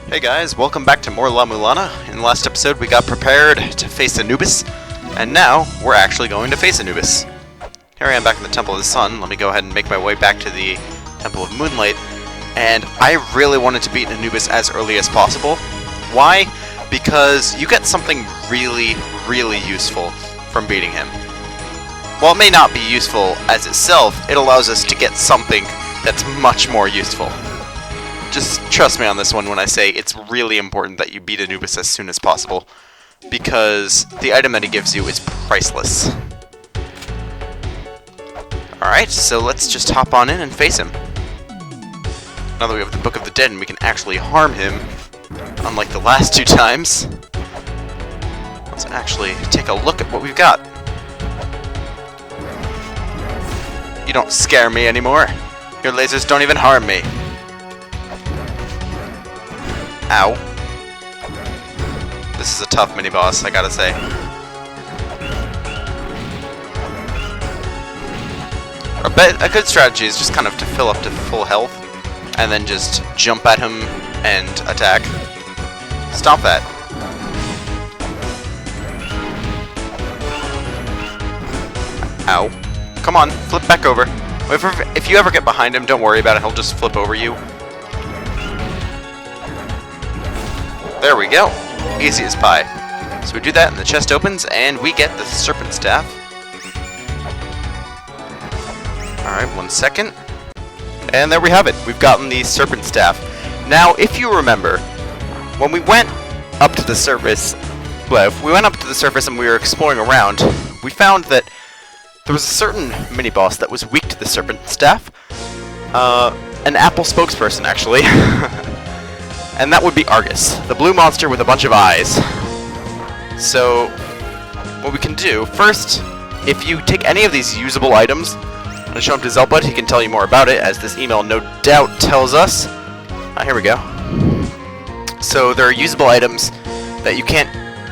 Hey guys, welcome back to more La-Mulana. In the last episode we got prepared to face Anubis, and now we're actually going to face Anubis. Here I am back in the Temple of the Sun. Let me go ahead and make my way back to the Temple of Moonlight, and I really wanted to beat Anubis as early as possible. Why? Because you get something really useful from beating him. While it may not be useful as itself, it allows us to get something that's much more useful. Just trust me on this one when I say it's really important that you beat Anubis as soon as possible, because the item that he gives you is priceless. Alright, so let's just hop on in and face him. Now that we have the Book of the Dead and we can actually harm him, unlike the last two times, let's actually take a look at what we've got. You don't scare me anymore. Your lasers don't even harm me. Ow. This is a tough mini-boss, I gotta say. A good strategy is just kind of to fill up to full health, and then just jump at him and attack. Stop that. Ow. Come on, flip back over. If you ever get behind him, don't worry about it, he'll just flip over you. There we go. Easy as pie. So we do that and the chest opens and we get the Serpent Staff. Alright, 1 second. And there we have it. We've gotten the Serpent Staff. Now, if you remember, when we went up to the surface, and we were exploring around, we found that there was a certain mini-boss that was weak to the Serpent Staff. An Apple spokesperson, actually. And that would be Argus, the blue monster with a bunch of eyes. So, what we can do, first, if you take any of these usable items and show them to Zelput, he can tell you more about it, as this email no doubt tells us. Here we go. So, there are usable items that you can't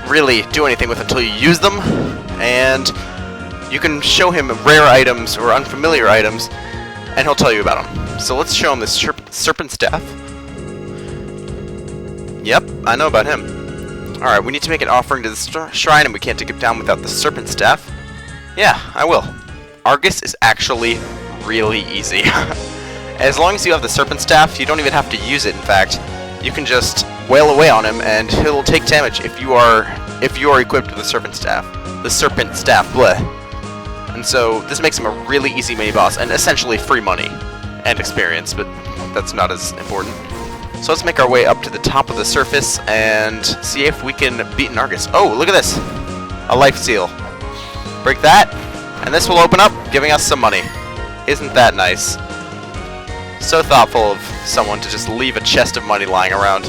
really do anything with until you use them, and you can show him rare items or unfamiliar items, and he'll tell you about them. So let's show him this Serpent Staff. Yep, I know about him. Alright, we need to make an offering to the shrine, and we can't take it down without the Serpent Staff. Yeah, I will. Argus is actually really easy. As long as you have the Serpent Staff, you don't even have to use it, in fact. You can just wail away on him, and he'll take damage if you are equipped with the Serpent Staff. The Serpent Staff, bleh. And so, this makes him a really easy mini-boss, and essentially free money. And experience, but that's not as important. So let's make our way up to the top of the surface and see if we can beat an Argus. Oh, look at this! A life seal. Break that, and this will open up, giving us some money. Isn't that nice? So thoughtful of someone to just leave a chest of money lying around.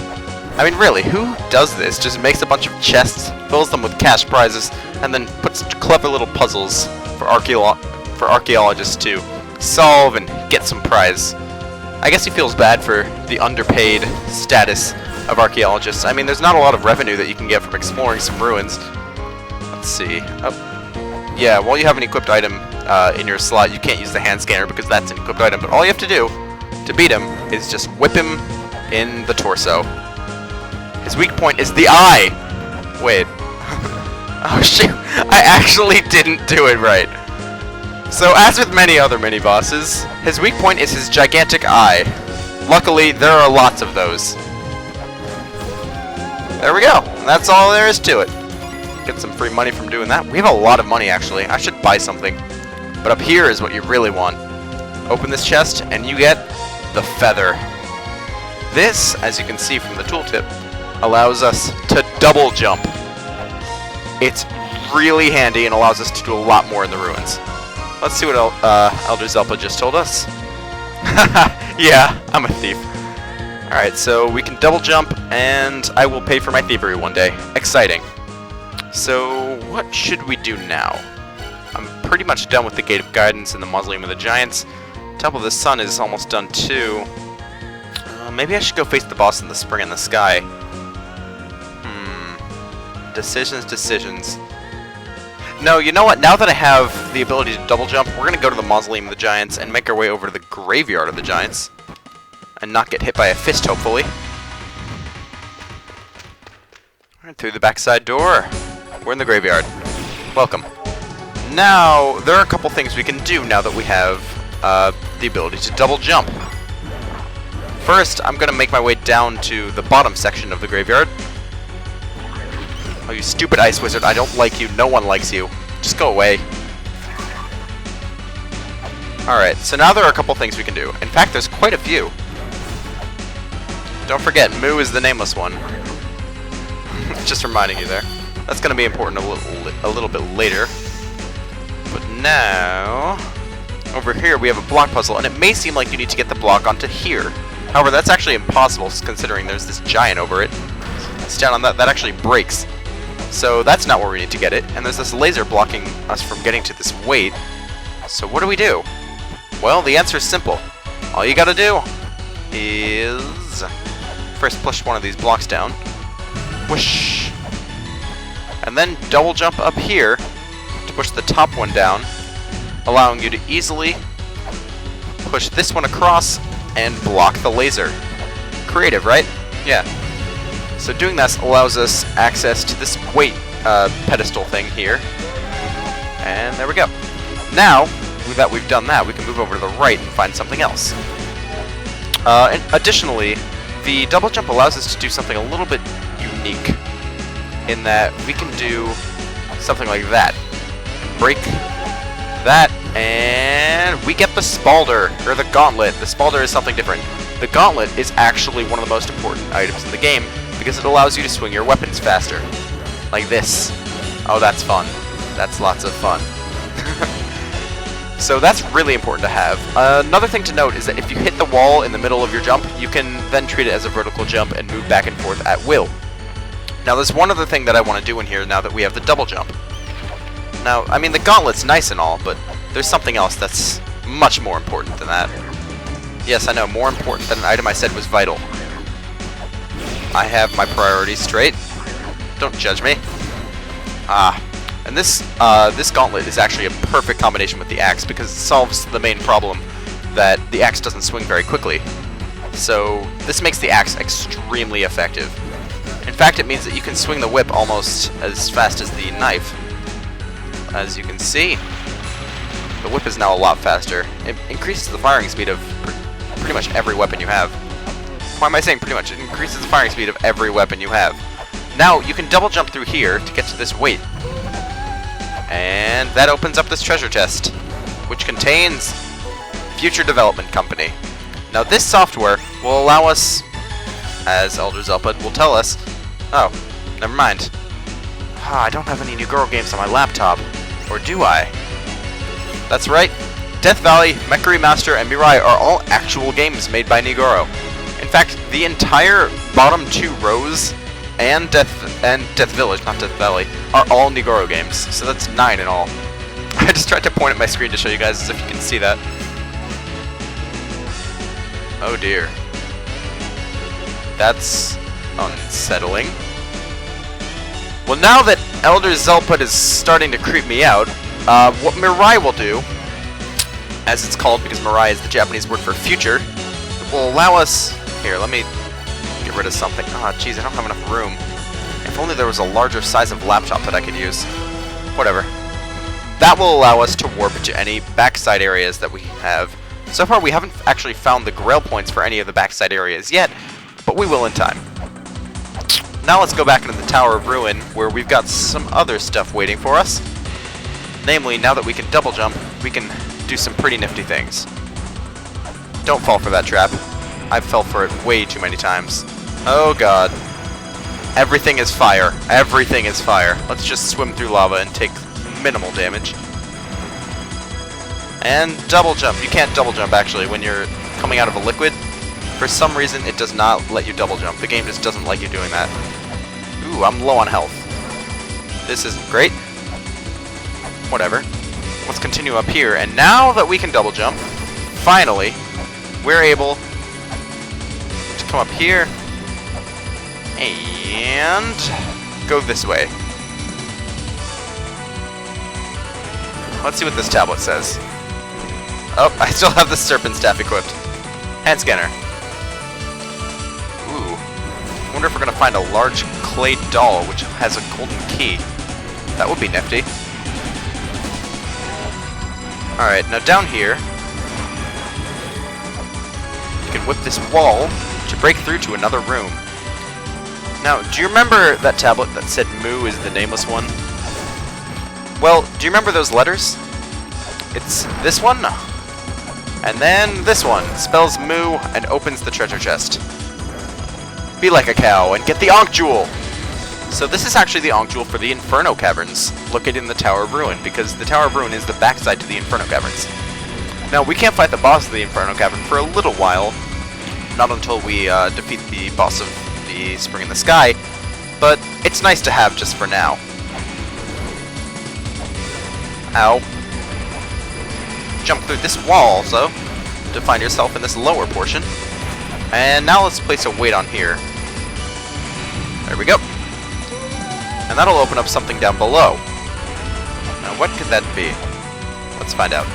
I mean, really, who does this? Just makes a bunch of chests, fills them with cash prizes, and then puts clever little puzzles for archaeologists to solve and get some prize. I guess he feels bad for the underpaid status of archaeologists. I mean, there's not a lot of revenue that you can get from exploring some ruins. Let's see. Oh. Yeah, while you have an equipped item in your slot, you can't use the hand scanner because that's an equipped item. But all you have to do to beat him is just whip him in the torso. His weak point is the eye! Wait. Oh, shoot. I actually didn't do it right. So, as with many other mini-bosses, his weak point is his gigantic eye. Luckily, there are lots of those. There we go. That's all there is to it. Get some free money from doing that. We have a lot of money, actually. I should buy something. But up here is what you really want. Open this chest, and you get the feather. This, as you can see from the tooltip, allows us to double jump. It's really handy and allows us to do a lot more in the ruins. Let's see what Elder Zelput just told us. Yeah, I'm a thief. Alright, so we can double jump, and I will pay for my thievery one day. Exciting. So, what should we do now? I'm pretty much done with the Gate of Guidance and the Mausoleum of the Giants. Temple of the Sun is almost done too. Maybe I should go face the boss in the Spring in the Sky. Decisions. No, you know what? Now that I have the ability to double jump, we're going to go to the Mausoleum of the Giants and make our way over to the Graveyard of the Giants. And not get hit by a fist, hopefully. And through the backside door. We're in the graveyard. Welcome. Now, there are a couple things we can do now that we have the ability to double jump. First, I'm going to make my way down to the bottom section of the graveyard. Oh, you stupid ice wizard, I don't like you. No one likes you. Just go away. Alright, so now there are a couple things we can do. In fact, there's quite a few. Don't forget, Moo is the nameless one. Just reminding you there. That's going to be important a little bit later. But now, over here we have a block puzzle, and it may seem like you need to get the block onto here. However, that's actually impossible, considering there's this giant over it. Stand on that, that actually breaks. So that's not where we need to get it, and there's this laser blocking us from getting to this weight. So what do? Well, the answer is simple. All you gotta do is first push one of these blocks down. Whoosh! And then double jump up here to push the top one down, allowing you to easily push this one across and block the laser. Creative, right? Yeah. So doing this allows us access to this weight pedestal thing here. And there we go. Now, that we've done that, we can move over to the right and find something else. And additionally, the double jump allows us to do something a little bit unique in that we can do something like that. Break that, and we get the Spalder, or the Gauntlet. The Spalder is something different. The Gauntlet is actually one of the most important items in the game because it allows you to swing your weapons faster. Like this. Oh, that's fun. That's lots of fun. So that's really important to have. Another thing to note is that if you hit the wall in the middle of your jump, you can then treat it as a vertical jump and move back and forth at will. Now there's one other thing that I want to do in here now that we have the double jump. Now, I mean, the Gauntlet's nice and all, but there's something else that's much more important than that. Yes, I know, more important than an item I said was vital. I have my priorities straight. Don't judge me. And this Gauntlet is actually a perfect combination with the axe because it solves the main problem that the axe doesn't swing very quickly. So this makes the axe extremely effective. In fact, it means that you can swing the whip almost as fast as the knife. As you can see, the whip is now a lot faster. It increases the firing speed of pretty much every weapon you have. Why am I saying pretty much? It increases the firing speed of every weapon you have. Now, you can double jump through here to get to this weight. And that opens up this treasure chest, which contains Future Development Company. Now, this software will allow us, as Elder Zelpud will tell us... Oh, never mind. I don't have any NIGORO games on my laptop. Or do I? That's right. Death Valley, Mecha Remaster, and Mirai are all actual games made by NIGORO. In fact, the entire bottom two rows and Death Village, not Death Valley, are all NIGORO games. So that's 9 in all. I just tried to point at my screen to show you guys as if you can see that. Oh dear. That's unsettling. Well, now that Elder Zelpud is starting to creep me out, what Mirai will do, as it's called because Mirai is the Japanese word for future, will allow us... Here, let me get rid of something. Ah, jeez, I don't have enough room. If only there was a larger size of laptop that I could use. Whatever. That will allow us to warp into any backside areas that we have. So far, we haven't actually found the grail points for any of the backside areas yet, but we will in time. Now let's go back into the Tower of Ruin, where we've got some other stuff waiting for us. Namely, now that we can double jump, we can do some pretty nifty things. Don't fall for that trap. I've fell for it way too many times. Oh god. Everything is fire. Everything is fire. Let's just swim through lava and take minimal damage. And double jump. You can't double jump, actually, when you're coming out of a liquid. For some reason, it does not let you double jump. The game just doesn't like you doing that. Ooh, I'm low on health. This isn't great. Whatever. Let's continue up here. And now that we can double jump, finally, we're able to come up here and go this way. Let's see what this tablet says. Oh, I still have the Serpent Staff equipped. Hand scanner. Ooh. wonder if we're going to find a large clay doll which has a golden key. That would be nifty. Alright, now down here, you can whip this wall to break through to another room. Now, do you remember that tablet that said Moo is the nameless one? Well, do you remember those letters? It's this one, and then this one. Spells Moo and opens the treasure chest. Be like a cow and get the Ankh Jewel! So this is actually the Ankh Jewel for the Inferno Caverns, located in the Tower of Ruin, because the Tower of Ruin is the backside to the Inferno Caverns. Now, we can't fight the boss of the Inferno Cavern for a little while, not until we defeat the boss of the Spring in the Sky, but it's nice to have just for now. Ow. Jump through this wall also, to find yourself in this lower portion. And now let's place a weight on here. There we go. And that'll open up something down below. Now what could that be? Let's find out.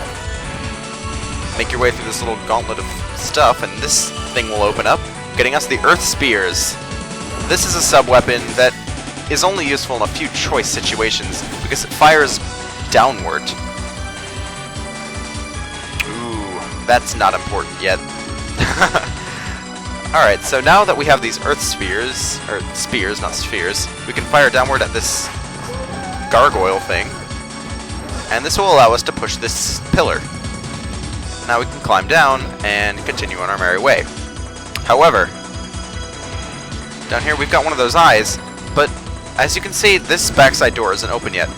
Make your way through this little gauntlet of stuff, and this thing will open up, getting us the Earth Spears. This is a sub-weapon that is only useful in a few choice situations, because it fires downward. Ooh, that's not important yet. Alright, so now that we have these Earth Spheres, or spears, not spheres, we can fire downward at this gargoyle thing, and this will allow us to push this pillar. Now we can climb down and continue on our merry way. However, down here we've got one of those eyes, but as you can see, this backside door isn't open yet.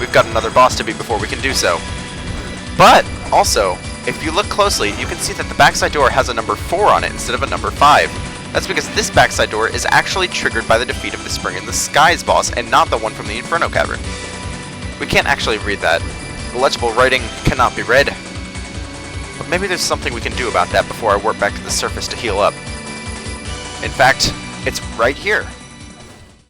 We've got another boss to beat before we can do so. But, also, if you look closely, you can see that the backside door has a number 4 on it instead of a number 5. That's because this backside door is actually triggered by the defeat of the Spring in the Skies boss, and not the one from the Inferno Cavern. We can't actually read that. The legible writing cannot be read. But maybe there's something we can do about that before I warp back to the surface to heal up. In fact, it's right here.